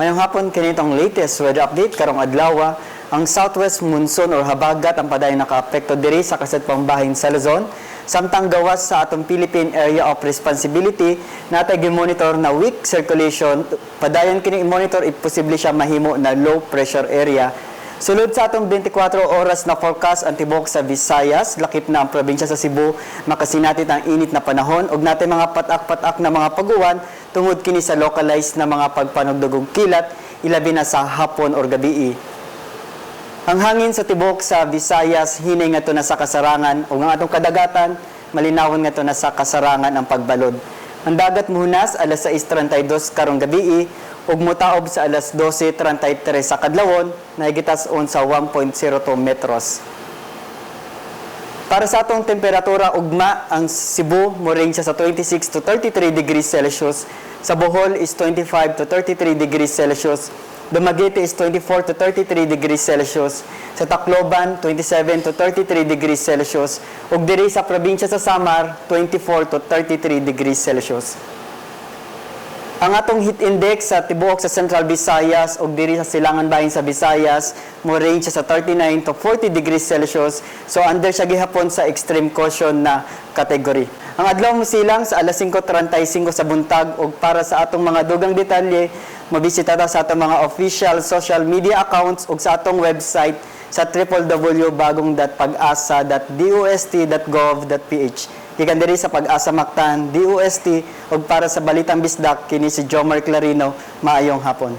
Mayong hapon kinitong latest weather update karong adlaw. Ang southwest monsoon or habagat ang padayon nakaapekto diri sa kasadpang bahin sa Luzon. Samtang gawas sa atong Philippine Area of Responsibility natay gi-monitor na weak circulation, padayon kini i-monitor posible siya mahimo na low pressure area. Sulod sa atong 24 oras na forecast ang tibok sa Visayas, lakip na ang probinsya sa Cebu, makasinatit ang init na panahon ug natay mga patak-patak na mga paguwan tungod kini sa localized na mga pagpanugdugong kilat ilabi na sa hapon or gabii. Ang hangin sa tibok sa Visayas hinay ngadto na sa kasarangan ug ang atong kadagatan malinawon ngadto na sa kasarangan ang pagbalod. Ang dagat muhunas alas 6:32 karong gabii ug motaob sa alas 12:33 sa kadlawon na higitas-on sa 1.02 metros. Para sa atong temperatura ugma, ang Cebu mo range sa 26 to 33 degrees Celsius, sa Bohol is 25 to 33 degrees Celsius, Dumaguete is 24 to 33 degrees Celsius, sa Tacloban 27 to 33 degrees Celsius, ug diri sa probinsya sa Samar 24 to 33 degrees Celsius. Ang atong heat index sa tibuok sa Central Visayas ug diri sa silangan bahin sa Visayas mo range sa 39 to 40 degrees Celsius, so under siya gihapon sa extreme caution na category. Ang adlaw mo silang sa alas 5:35 sa buntag ug para sa atong mga dugang detalye mabisita ta sa atong mga official social media accounts ug sa atong website sa www.bagongdat.pag-asa.dost.gov.ph. Gikan diri sa Pag-asa Mactan, DOST ug para sa Balitang Bisdak kini si Jomar Clarino. Maayong hapon.